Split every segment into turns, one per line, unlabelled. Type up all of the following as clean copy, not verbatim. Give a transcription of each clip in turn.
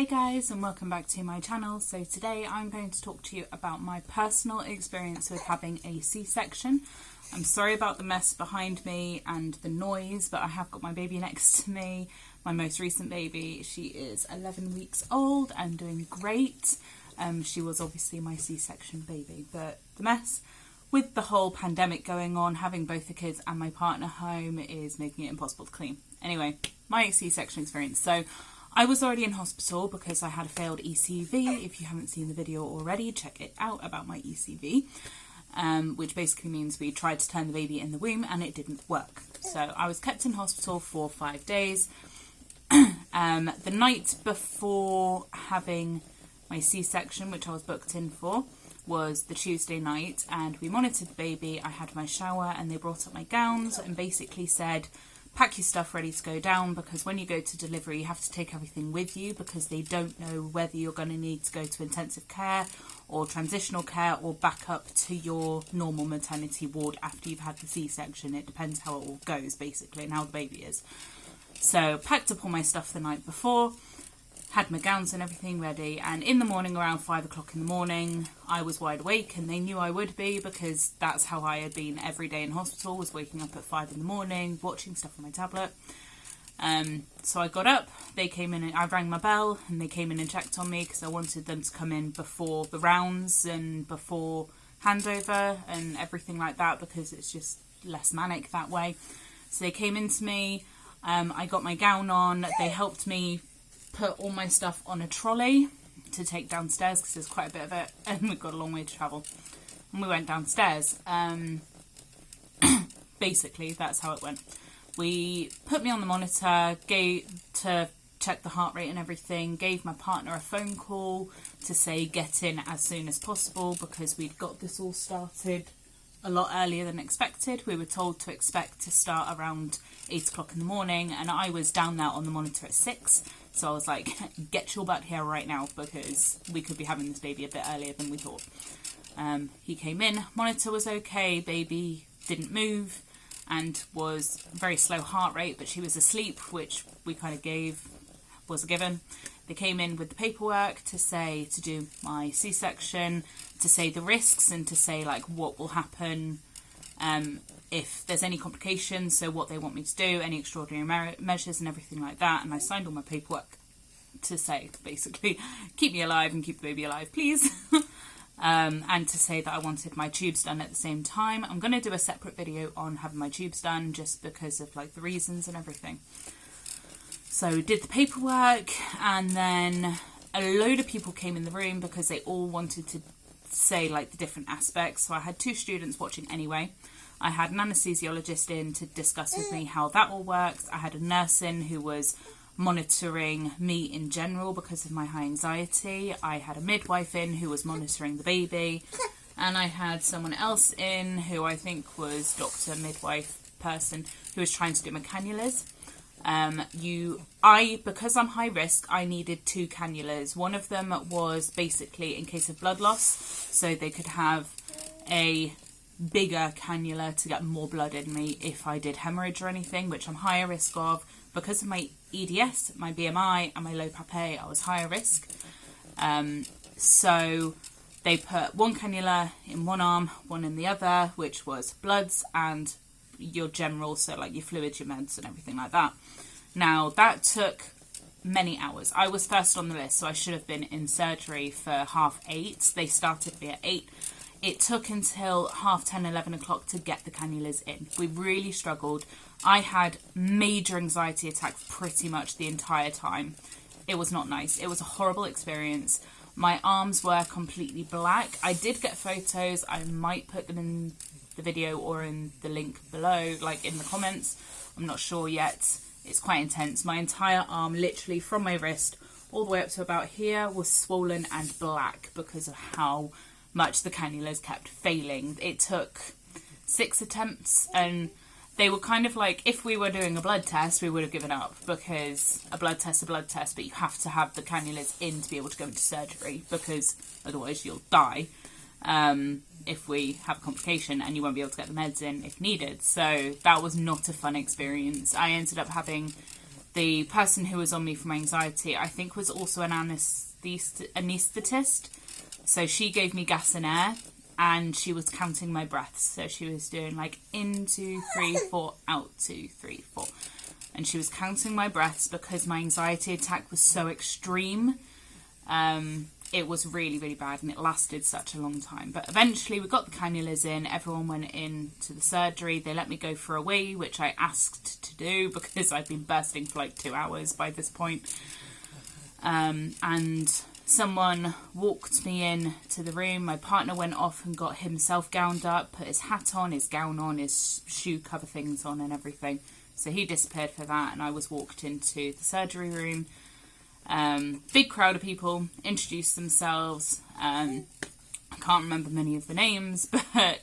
Hey guys, and welcome back to my channel. So today I'm going to talk to you about my personal experience with having a C-section. I'm sorry about the mess behind me and the noise, but I have got my baby next to me, my most recent baby. She is 11 weeks old and doing great. She was obviously my C-section baby, but the mess with the whole pandemic going on, having both the kids and my partner home is making it impossible to clean. Anyway, my C-section experience. So I was already in hospital because I had a failed ECV. If you haven't seen the video already, check it out about my ECV, which basically means we tried to turn the baby in the womb and it didn't work. So I was kept in hospital for 5 days. The night before having my C-section, which I was booked in for, was the Tuesday night, and we monitored the baby. I had my shower and they brought up my gowns and basically said, pack your stuff ready to go down, because when you go to delivery you have to take everything with you, because they don't know whether you're going to need to go to intensive care or transitional care or back up to your normal maternity ward after you've had the C-section. It depends how it all goes basically and how the baby is. So packed up all my stuff the night before, had my gowns and everything ready, and in the morning around 5 o'clock in the morning I was wide awake, and they knew I would be because that's how I had been every day in hospital, was waking up at 5 in the morning watching stuff on my tablet. So I got up, they came in, and I rang my bell and they came in and checked on me because I wanted them to come in before the rounds and before handover and everything like that, because it's just less manic that way. So they came into me, I got my gown on, they helped me put all my stuff on a trolley to take downstairs because there's quite a bit of it and we've got a long way to travel, and we went downstairs. Basically that's how it went. We put me on the monitor, to check the heart rate and everything, gave my partner a phone call to say get in as soon as possible because we'd got this all started a lot earlier than expected. We were told to expect to start around 8 o'clock in the morning, and I was down there on the monitor at 6. So I was like, get your butt here right now because we could be having this baby a bit earlier than we thought. He came in, monitor was okay, baby didn't move and was very slow heart rate, but she was asleep, which we kind of was a given. They came in with the paperwork to do my C-section, to say the risks and to say like what will happen if there's any complications, so what they want me to do, any extraordinary measures and everything like that. And I signed all my paperwork to say basically keep me alive and keep the baby alive please. And to say that I wanted my tubes done at the same time. I'm going to do a separate video on having my tubes done just because of like the reasons and everything. So did the paperwork, and then a load of people came in the room because they all wanted to say like the different aspects. So I had 2 students watching anyway. I had an anaesthesiologist in to discuss with me how that all works. I had a nurse in who was monitoring me in general because of my high anxiety. I had a midwife in who was monitoring the baby, and I had someone else in who I think was doctor, midwife person, who was trying to do my cannulas. Because I'm high risk, I needed 2 cannulas. One of them was basically in case of blood loss, so they could have a bigger cannula to get more blood in me if I did hemorrhage or anything, which I'm higher risk of. Because of my EDS, my BMI and my low PAPP-A, I was higher risk. So they put 1 cannula in one arm, 1 in the other, which was bloods and your general, so like your fluids, your meds and everything like that. Now that took many hours. I was first on the list, so I should have been in surgery for 8:30. They started me at 8. It took until 10:30, 11 o'clock to get the cannulas in. We really struggled. I had major anxiety attacks pretty much the entire time. It was not nice. It was a horrible experience. My arms were completely black. I did get photos. I might put them in the video or in the link below, like in the comments. I'm not sure yet. It's quite intense. My entire arm, literally from my wrist all the way up to about here, was swollen and black because of how much the cannulas kept failing. It took 6 attempts, and they were kind of like, if we were doing a blood test, we would have given up, because a blood test, but you have to have the cannulas in to be able to go into surgery, because otherwise you'll die. If we have a complication, and you won't be able to get the meds in if needed. So that was not a fun experience. I ended up having the person who was on me for my anxiety, I think, was also an anaesthetist. So she gave me gas and air, and she was counting my breaths. So she was doing like in 2, 3, 4, out 2, 3, 4. And she was counting my breaths because my anxiety attack was so extreme. It was really, really bad, and it lasted such a long time. But eventually we got the cannulas in, everyone went in to the surgery. They let me go for a wee, which I asked to do because I'd been bursting for like 2 hours by this point. And someone walked me in to the room. My partner went off and got himself gowned up, put his hat on, his gown on, his shoe cover things on and everything. So he disappeared for that, and I was walked into the surgery room. Big crowd of people introduced themselves. I can't remember many of the names, but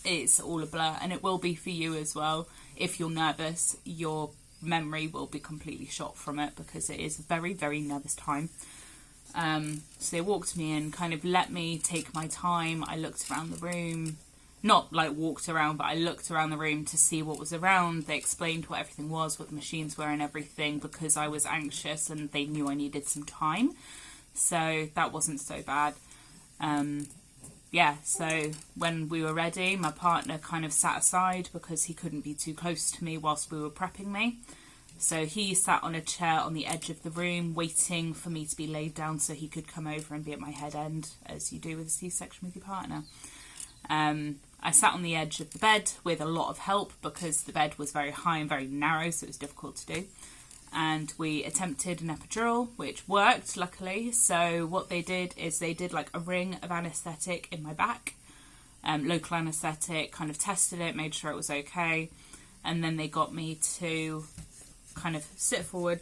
it's all a blur, and it will be for you as well. If you're nervous, your memory will be completely shot from it because it is a very, very nervous time. So they walked me in, kind of let me take my time. I looked around the room, not like walked around, but I looked around the room to see what was around. They explained what everything was, what the machines were and everything, because I was anxious and they knew I needed some time. So that wasn't so bad. So when we were ready, my partner kind of sat aside because he couldn't be too close to me whilst we were prepping me. So he sat on a chair on the edge of the room waiting for me to be laid down so he could come over and be at my head end, as you do with a C-section with your partner. I sat on the edge of the bed with a lot of help because the bed was very high and very narrow, so it was difficult to do. And we attempted an epidural, which worked, luckily. So what they did is they did like a ring of anaesthetic in my back, local anaesthetic, kind of tested it, made sure it was okay. And then they got me to kind of sit forward,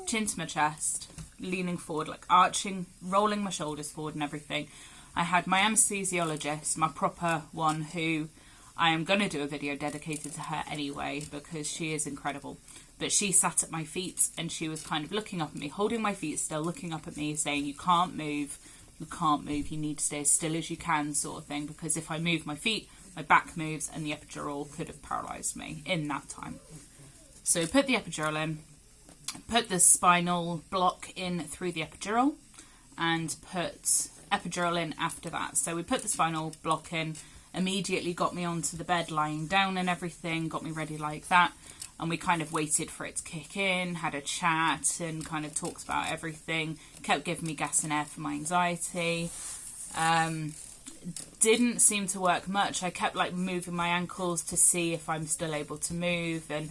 chin to my chest, leaning forward, like arching, rolling my shoulders forward and everything. I had my anesthesiologist, my proper one, who I am going to do a video dedicated to her anyway because she is incredible. But she sat at my feet and she was kind of looking up at me, holding my feet still, looking up at me, saying, you can't move, you need to stay as still as you can, sort of thing, because if I move my feet, my back moves and the epidural could have paralysed me in that time. So put the epidural in, put the spinal block in through the epidural, and put epidural in after that. So we put the spinal block in, immediately got me onto the bed lying down and everything, got me ready like that, and we kind of waited for it to kick in, had a chat and kind of talked about everything, kept giving me gas and air for my anxiety. Didn't seem to work much. I kept like moving my ankles to see if I'm still able to move, and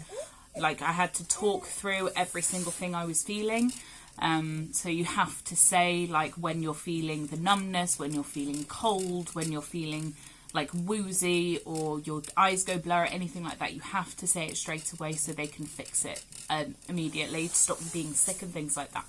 like I had to talk through every single thing I was feeling. So you have to say like when you're feeling the numbness, when you're feeling cold, when you're feeling like woozy or your eyes go blur, anything like that, you have to say it straight away so they can fix it immediately to stop you being sick and things like that.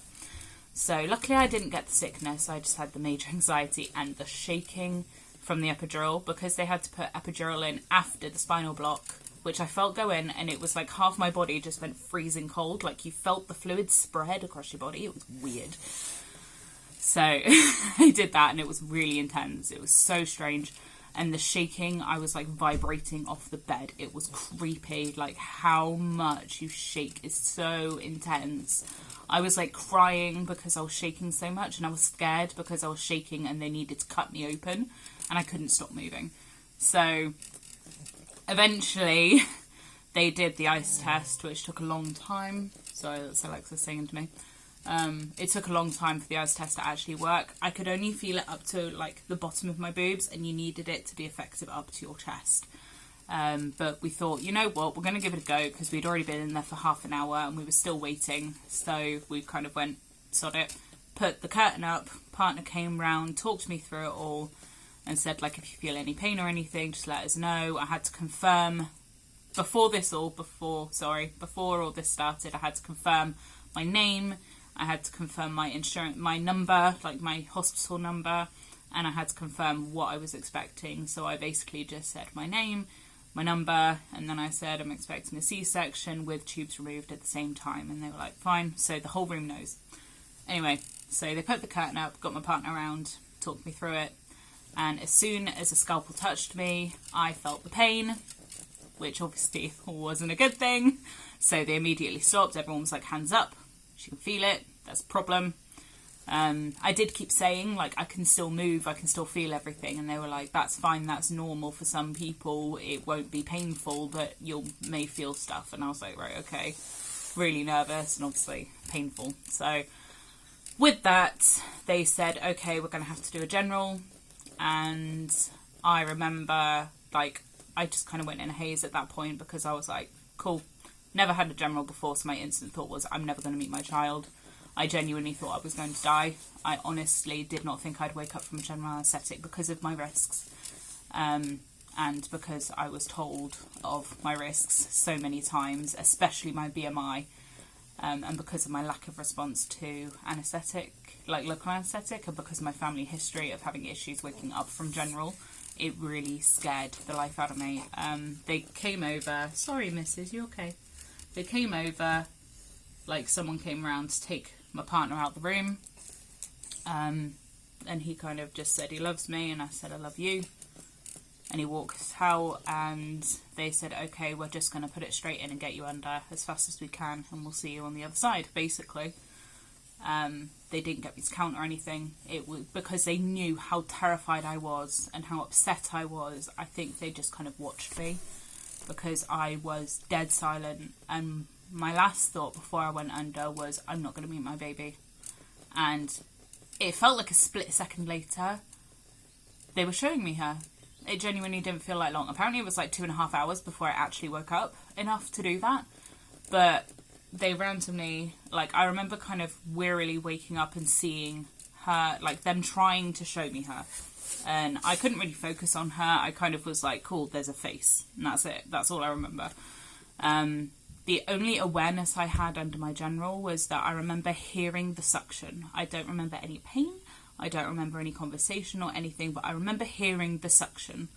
So luckily I didn't get the sickness, I just had the major anxiety and the shaking from the epidural, because they had to put epidural in after the spinal block, which I felt go in, and it was like half my body just went freezing cold, like you felt the fluid spread across your body. It was weird. So I did that and it was really intense. It was so strange. And the shaking, I was like vibrating off the bed. It was creepy. Like how much you shake is so intense. I was like crying because I was shaking so much, and I was scared because I was shaking and they needed to cut me open and I couldn't stop moving. So eventually they did the ice test, which took a long time. Sorry, that's Alexa singing to me. It took a long time for the ice test to actually work. I could only feel it up to like the bottom of my boobs, and you needed it to be effective up to your chest. But we thought, you know what, we're going to give it a go, because we'd already been in there for half an hour and we were still waiting. So we kind of went, sod it, put the curtain up. Partner came round, talked me through it all, and said, like, if you feel any pain or anything, just let us know. I had to confirm before all this started, I had to confirm my name, I had to confirm my insurance, my number, like my hospital number, and I had to confirm what I was expecting. So I basically just said my name, my number, and then I said I'm expecting a C-section with tubes removed at the same time, and they were like, fine. So the whole room knows. Anyway, so they put the curtain up, got my partner around, talked me through it, and as soon as a scalpel touched me, I felt the pain, which obviously wasn't a good thing, So they immediately stopped. Everyone was like, hands up, she can feel it, that's a problem. I did keep saying, like, I can still move, I can still feel everything, and they were like, that's fine, that's normal for some people, it won't be painful, but you may feel stuff. And I was like, right, okay, really nervous and obviously painful. So with that, they said, okay, we're going to have to do a general. And I remember, like, I just kind of went in a haze at that point, because I was like, cool, never had a general before, so my instant thought was, I'm never going to meet my child. I genuinely thought I was going to die. I honestly did not think I'd wake up from a general anaesthetic because of my risks. And because I was told of my risks so many times, especially my BMI, and because of my lack of response to anaesthetic, like local anaesthetic, and because of my family history of having issues waking up from general, it really scared the life out of me. They came over, sorry missus, you okay? They came over, like someone came around to take my partner out the room, and he kind of just said he loves me, and I said I love you, and he walked out, and they said, okay, we're just going to put it straight in and get you under as fast as we can, and we'll see you on the other side, basically. They didn't get me to count or anything. It was because they knew how terrified I was and how upset I was. I think they just kind of watched me, because I was dead silent, and my last thought before I went under was, I'm not going to meet my baby. And it felt like a split second later, they were showing me her. It genuinely didn't feel like long. Apparently it was like 2.5 hours before I actually woke up enough to do that. But they randomly, like, I remember kind of wearily waking up and seeing her, like them trying to show me her. And I couldn't really focus on her. I kind of was like, cool, there's a face. And that's it. That's all I remember. The only awareness I had under my general was that I remember hearing the suction. I don't remember any pain. I don't remember any conversation or anything, but I remember hearing the suction.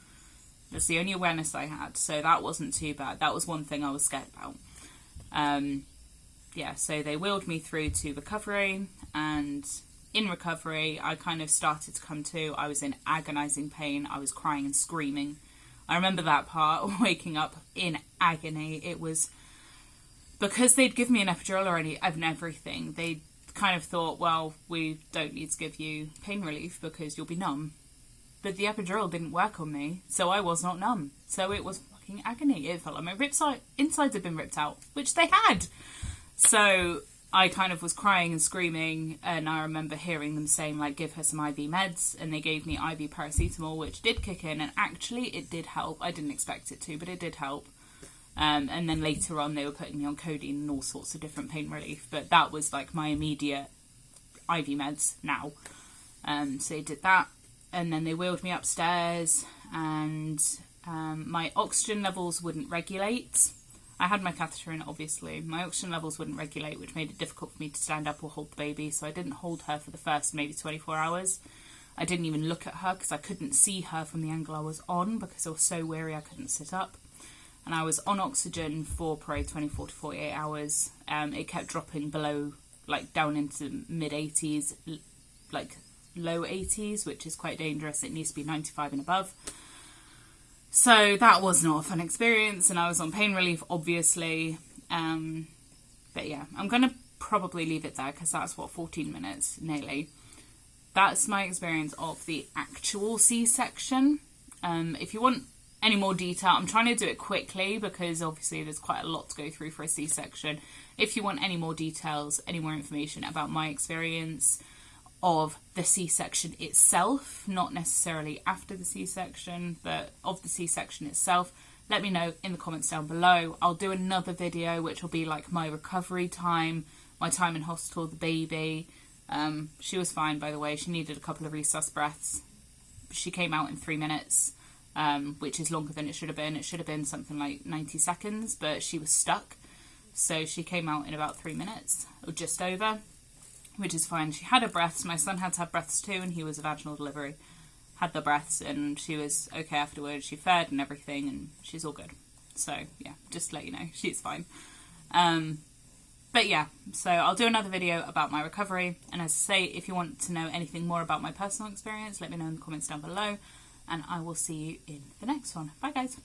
That's the only awareness I had. So that wasn't too bad. That was one thing I was scared about. Yeah, so they wheeled me through to recovery, and in recovery, I kind of started to come to. I was in agonising pain. I was crying and screaming. I remember that part, waking up in agony. It was because they'd give me an epidural already and everything. They kind of thought, well, we don't need to give you pain relief because you'll be numb. But the epidural didn't work on me, so I was not numb. So it was fucking agony. It felt like my insides had been ripped out, which they had. So I kind of was crying and screaming, and I remember hearing them saying, like, give her some IV meds, and they gave me IV paracetamol, which did kick in, and actually it did help. I didn't expect it to, but it did help. And then later on they were putting me on codeine and all sorts of different pain relief, but that was like my immediate IV meds now. So they did that, and then they wheeled me upstairs, and my oxygen levels wouldn't regulate. I had my catheter in, obviously. My oxygen levels wouldn't regulate, which made it difficult for me to stand up or hold the baby, so I didn't hold her for the first maybe 24 hours. I didn't even look at her because I couldn't see her from the angle I was on, because I was so weary I couldn't sit up. And I was on oxygen for probably 24 to 48 hours. It kept dropping below, like down into mid-80s, like low 80s, which is quite dangerous. It needs to be 95 and above. So that was not a fun experience, and I was on pain relief, obviously. But yeah, I'm going to probably leave it there, because that's, 14 minutes, nearly. That's my experience of the actual C-section. If you want any more detail, I'm trying to do it quickly, because obviously there's quite a lot to go through for a C-section. If you want any more details, any more information about my experience of the C-section itself, not necessarily after the C-section, but of the C-section itself, let me know in the comments down below. I'll do another video which will be like my recovery time, my time in hospital, the baby. She was fine, by the way. She needed a couple of resus breaths. She came out in 3 minutes, which is longer than it should have been. It should have been something like 90 seconds, but she was stuck. So she came out in about 3 minutes, or just over, which is fine. She had her breaths. My son had to have breaths too, and he was a vaginal delivery. Had the breaths, and she was okay afterwards. She fed and everything, and she's all good. So, yeah, just to let you know, she's fine. But yeah, so I'll do another video about my recovery. And as I say, if you want to know anything more about my personal experience, let me know in the comments down below. And I will see you in the next one. Bye, guys.